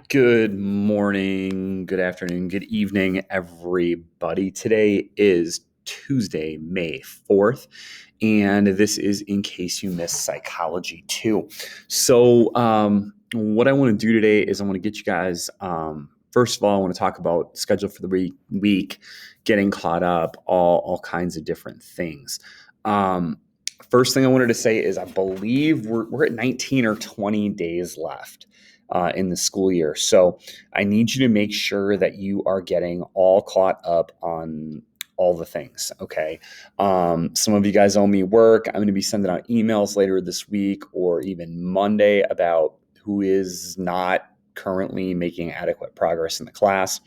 Good morning, good afternoon, good evening, everybody. Today is Tuesday, May 4th, and this is in case you missed Psychology 2. What I want to do today is I want to get you guys, first of all, I want to talk about schedule for the week, getting caught up, all kinds of different things. First thing I wanted to say is I believe we're at 19 or 20 days left in the school year. So I need you to make sure that you are getting all caught up on all the things. Okay. Some of you guys owe me work. I'm going to be sending out emails later this week or even Monday about who is not currently making adequate progress in the class.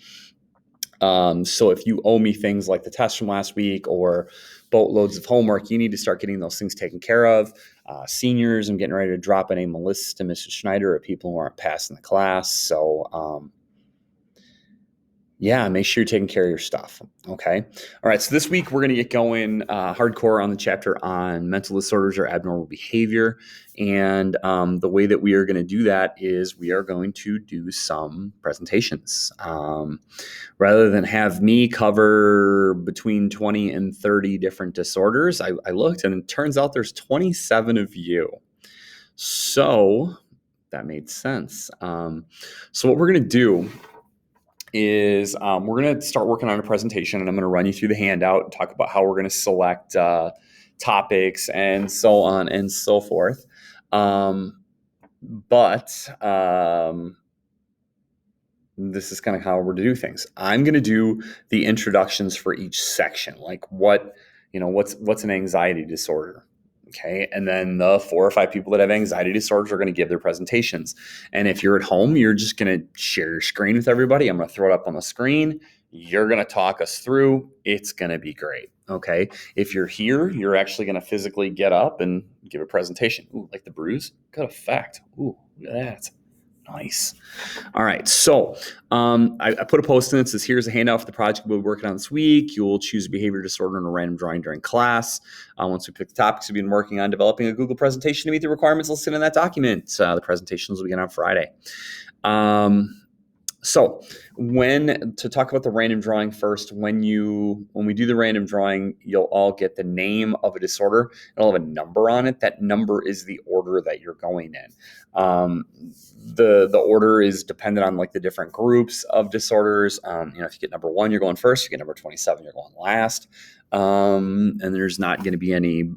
So if you owe me things like the test from last week or boatloads of homework, you need to start getting those things taken care of. Seniors, I'm getting ready to drop a name list to Mrs. Schneider of people who aren't passing the class. So, make sure you're taking care of your stuff. Okay. All right. So this week we're going to get going hardcore on the chapter on mental disorders or abnormal behavior. And the way that we are going to do that is we are going to do some presentations. Rather than have me cover between 20 and 30 different disorders, I looked and it turns out there's 27 of you. So that made sense. So what we're going to do is we're going to start working on a presentation, and I'm going to run you through the handout and talk about how we're going to select topics and so on and so forth. This is kind of how we're to do things. I'm going to do the introductions for each section, like what's an anxiety disorder. Okay. And then the 4 or 5 people that have anxiety disorders are going to give their presentations. And if you're at home, you're just going to share your screen with everybody. I'm going to throw it up on the screen. You're going to talk us through. It's going to be great. Okay. If you're here, you're actually going to physically get up and give a presentation. Ooh, like the bruise? Good effect. Ooh, look at that. Nice. All right. So I put a post in that says, here's a handout for the project we'll be working on this week. You'll choose a behavior disorder in a random drawing during class. Once we pick the topics, we've been working on developing a Google presentation to meet the requirements listed in that document. The presentations will begin on Friday. So to talk about the random drawing first, when we do the random drawing, you'll all get the name of a disorder. It'll have a number on it. That number is the order that you're going in. The order is dependent on like the different groups of disorders. If you get number 1, you're going first. If you get number 27, you're going last. And there's not going to be any,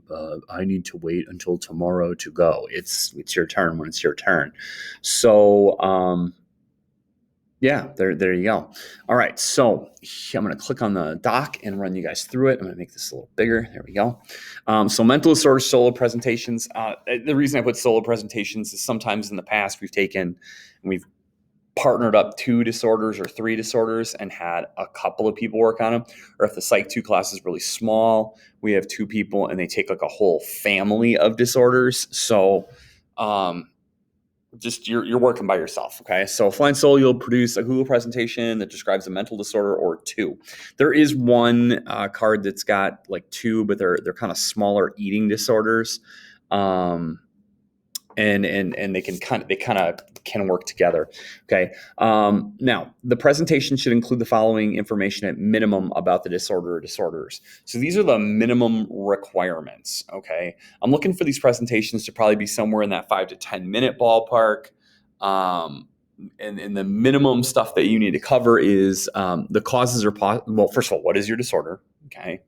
I need to wait until tomorrow to go. It's your turn when it's your turn. So, there you go. All right, so I'm going to click on the doc and run you guys through it. I'm going to make this a little bigger. There we go. So mental disorder solo presentations. The reason I put solo presentations is sometimes in the past we've partnered up 2 disorders or 3 disorders and had a couple of people work on them. Or if the Psych 2 class is really small, we have 2 people and they take like a whole family of disorders. So, just you're working by yourself. Okay. So Flying Solo, you'll produce a Google presentation that describes a mental disorder or 2. There is one card that's got like 2, but they're kind of smaller eating disorders. And they kind of can work together. Okay. Now the presentation should include the following information at minimum about the disorder or disorders. So these are the minimum requirements. Okay. I'm looking for these presentations to probably be somewhere in that 5 to 10 minute ballpark. And the minimum stuff that you need to cover is the causes are well, first of all, what is your disorder? Okay.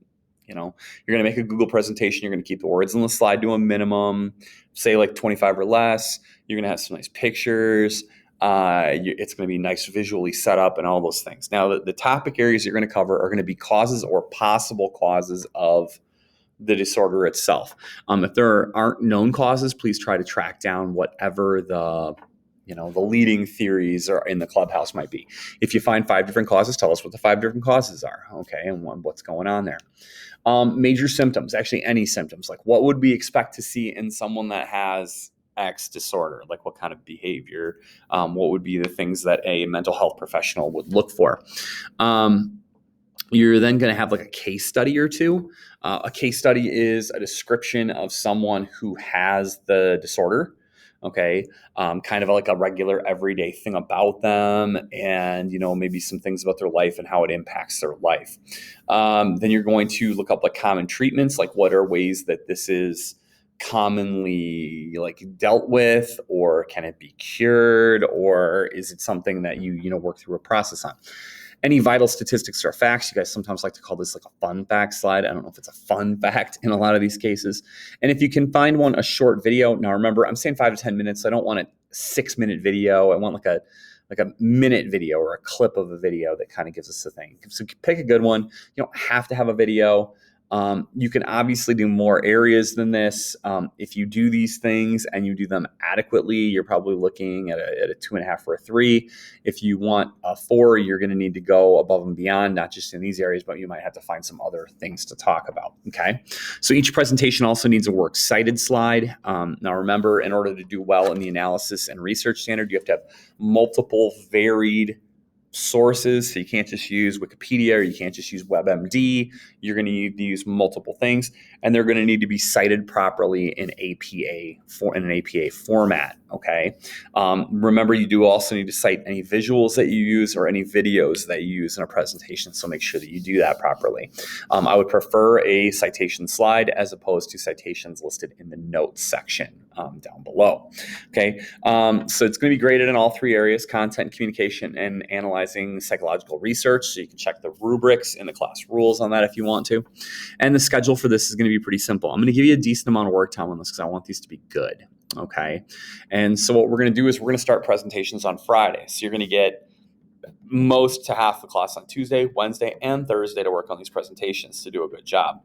You're going to make a Google presentation. You're going to keep the words on the slide to a minimum, say like 25 or less. You're going to have some nice pictures. It's going to be nice visually set up and all those things. Now, the topic areas you're going to cover are going to be causes or possible causes of the disorder itself. If there aren't known causes, please try to track down whatever the leading theories are in the clubhouse might be. If you find 5 different causes, tell us what the 5 different causes are. Okay. And what's going on there. Major symptoms, actually any symptoms, like what would we expect to see in someone that has X disorder? Like what kind of behavior? What would be the things that a mental health professional would look for? You're then going to have like a case study or 2. A case study is a description of someone who has the disorder. Okay. Kind of like a regular everyday thing about them, and, maybe some things about their life and how it impacts their life. Then you're going to look up like common treatments, like what are ways that this is commonly like dealt with, or can it be cured, or is it something that you work through a process on. Any vital statistics or facts. You guys sometimes like to call this like a fun fact slide. I don't know if it's a fun fact in a lot of these cases. And if you can find one, a short video. Now remember, I'm saying 5 to 10 minutes. So I don't want a 6-minute video. I want like a minute video or a clip of a video that kind of gives us a thing. So pick a good one. You don't have to have a video. You can obviously do more areas than this. If you do these things and you do them adequately, you're probably looking at a 2.5 or a 3. If you want a 4, you're going to need to go above and beyond, not just in these areas, but you might have to find some other things to talk about. Okay. So each presentation also needs a works cited slide. Now remember, in order to do well in the analysis and research standard, you have to have multiple varied sources. So you can't just use Wikipedia, or you can't just use WebMD. You're going to need to use multiple things, and they're going to need to be cited properly in an APA format. Okay. Remember, you do also need to cite any visuals that you use or any videos that you use in a presentation. So make sure that you do that properly. I would prefer a citation slide as opposed to citations listed in the notes section down below. Okay. So it's going to be graded in all 3 areas: content, communication, and analyzing psychological research. So you can check the rubrics in the class rules on that if you want to. And the schedule for this is going to be pretty simple. I'm going to give you a decent amount of work time on this because I want these to be good. Okay. And so what we're going to do is we're going to start presentations on Friday. So you're going to get most to half the class on Tuesday, Wednesday, and Thursday to work on these presentations to do a good job.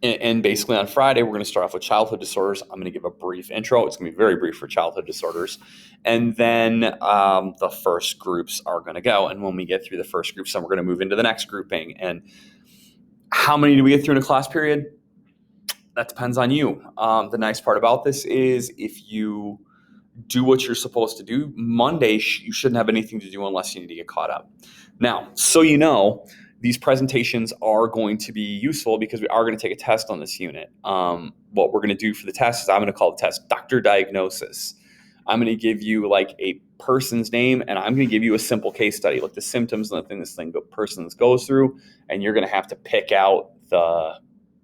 And basically on Friday, we're going to start off with childhood disorders. I'm going to give a brief intro. It's going to be very brief for childhood disorders. And then the first groups are going to go. And when we get through the first groups, then we're going to move into the next grouping. And how many do we get through in a class period? That depends on you. The nice part about this is if you do what you're supposed to do, Monday you shouldn't have anything to do unless you need to get caught up. Now, so these presentations are going to be useful because we are going to take a test on this unit. What we're going to do for the test is I'm going to call the test Doctor Diagnosis. I'm going to give you like a person's name, and I'm going to give you a simple case study, like the symptoms and the thing this person goes through, and you're going to have to pick out the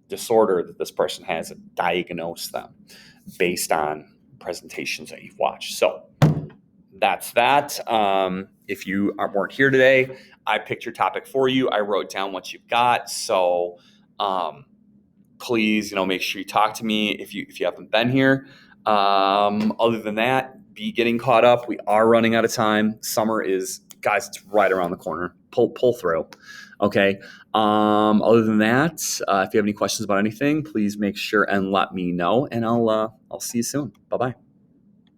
disorder that this person has and diagnose them based on presentations that you've watched. So that's that. If you weren't here today, I picked your topic for you. I wrote down what you've got. So please, make sure you talk to me if you haven't been here. Other than that, be getting caught up. We are running out of time. Summer is, guys, it's right around the corner. Pull through. Okay. Other than that, if you have any questions about anything, please make sure and let me know, and I'll see you soon. Bye-bye.